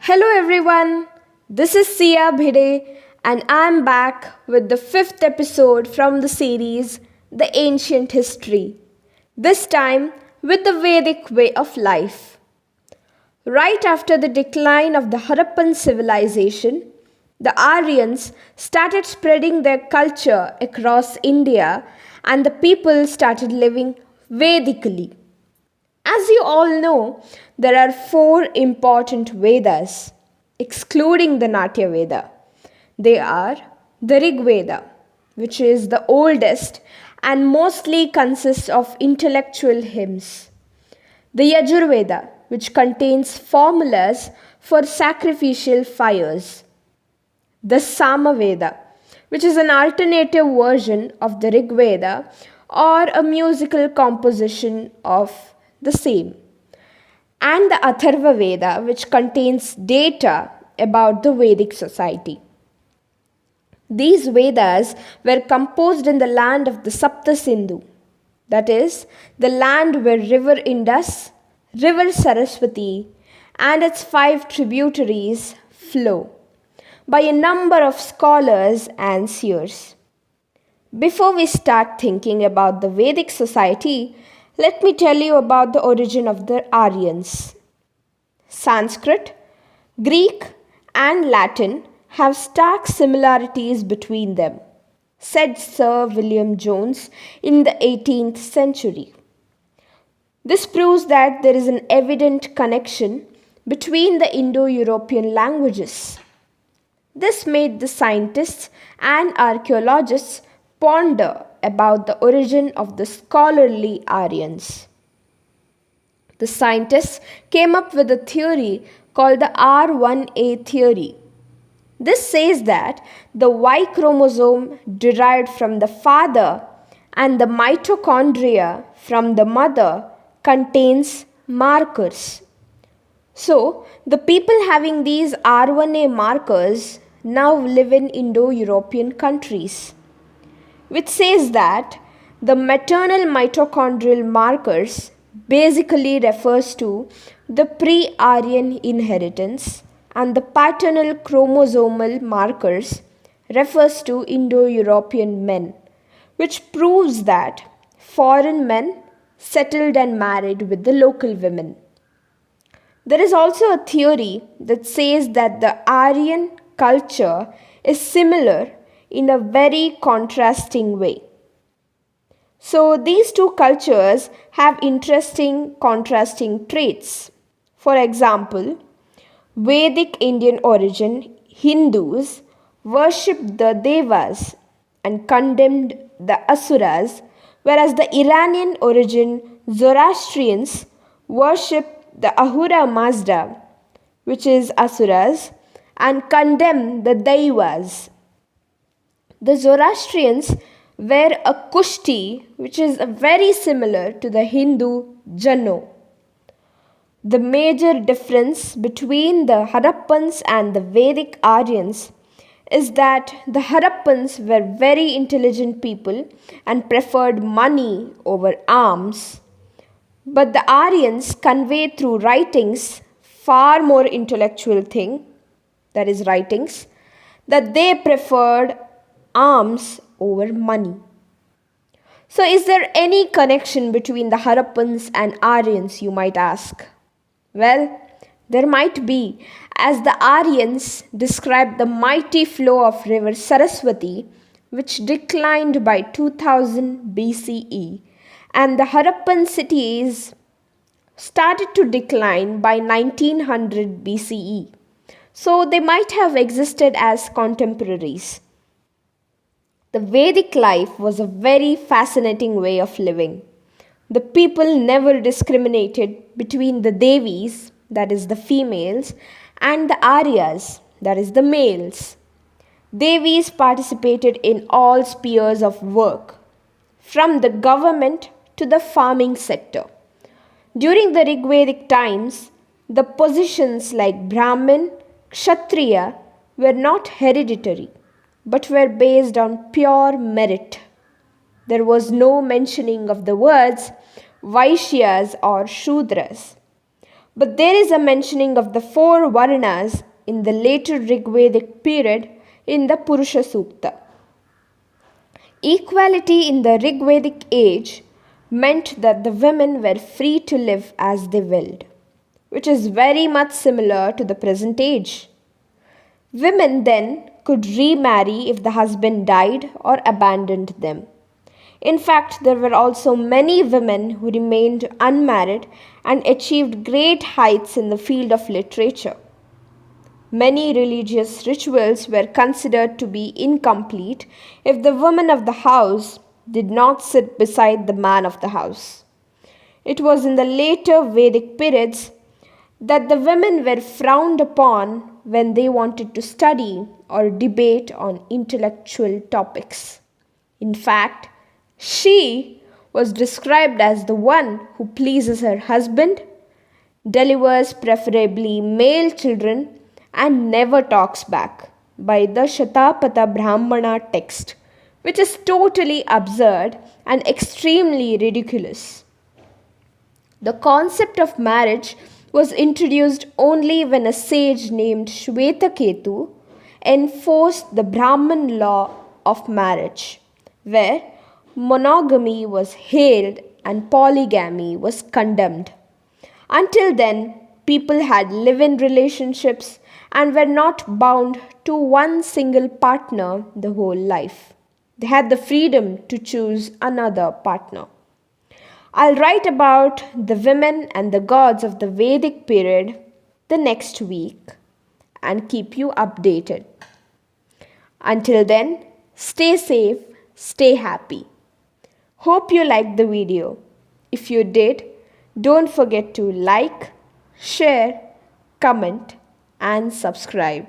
Hello everyone, this is Sibhi and I'm back with the fifth episode from the series The Ancient History, this time with the Vedic way of life. Right after the decline of the Harappan civilization, the Aryans started spreading their culture across India and the people started living Vedically. As you all know, there are four important Vedas, excluding the Natya Veda. They are the Rig Veda, which is the oldest and mostly consists of intellectual hymns. The Yajurveda, which contains formulas for sacrificial fires. The Samaveda, which is an alternative version of the Rig Veda or a musical composition of the same, and the Atharva Veda, which contains data about the Vedic society. These Vedas were composed in the land of the Sapta Sindhu, that is, the land where river Indus, river Saraswati, and its five tributaries flow, by a number of scholars and seers. Before we start thinking about the Vedic society, let me tell you about the origin of the Aryans. Sanskrit, Greek, and Latin have stark similarities between them, said Sir William Jones in the 18th century. This proves that there is an evident connection between the Indo-European languages. This made the scientists and archaeologists ponder about the origin of the scholarly Aryans. The scientists came up with a theory called the R1A theory. This says that the Y chromosome derived from the father and the mitochondria from the mother contains markers. So, the people having these R1A markers now live in Indo-European countries, which says that the maternal mitochondrial markers basically refers to the pre-Aryan inheritance and the paternal chromosomal markers refers to Indo-European men, which proves that foreign men settled and married with the local women. There is also a theory that says that the Aryan culture is similar in a very contrasting way. So these two cultures have interesting contrasting traits. For example, Vedic Indian origin Hindus worshipped the Devas and condemned the Asuras, whereas the Iranian origin Zoroastrians worshipped the Ahura Mazda, which is Asuras, and condemned the Daivas. The Zoroastrians wear a kushti, which is very similar to the Hindu Janno. The major difference between the Harappans and the Vedic Aryans is that the Harappans were very intelligent people and preferred money over arms, but the Aryans convey through writings far more intellectual thing, that is writings, that they preferred arms over money. So is there any connection between the Harappans and Aryans, you might ask? Well, there might be, as the Aryans described the mighty flow of river Saraswati, which declined by 2000 BCE, and the Harappan cities started to decline by 1900 BCE. So they might have existed as contemporaries. The Vedic life was a very fascinating way of living. The people never discriminated between the Devis, that is the females, and the Aryas, that is the males. Devis participated in all spheres of work, from the government to the farming sector. During the Rigvedic times, the positions like Brahmin, Kshatriya were not hereditary, but were based on pure merit. There was no mentioning of the words Vaishyas or Shudras. But there is a mentioning of the four Varnas in the later Rigvedic period in the Purusha Sukta. Equality in the Rigvedic age meant that the women were free to live as they willed, which is very much similar to the present age. Women then could remarry if the husband died or abandoned them. In fact, there were also many women who remained unmarried and achieved great heights in the field of literature. Many religious rituals were considered to be incomplete if the woman of the house did not sit beside the man of the house. It was in the later Vedic periods that the women were frowned upon when they wanted to study or debate on intellectual topics. In fact, she was described as the one who pleases her husband, delivers preferably male children, and never talks back by the Shatapatha Brahmana text, which is totally absurd and extremely ridiculous. The concept of marriage was introduced only when a sage named Shvetaketu enforced the Brahman law of marriage, where monogamy was hailed and polygamy was condemned. Until then, people had live-in relationships and were not bound to one single partner the whole life. They had the freedom to choose another partner. I'll write about the women and the gods of the Vedic period the next week and keep you updated. Until then, stay safe, stay happy. Hope you liked the video. If you did, don't forget to like, share, comment, and subscribe.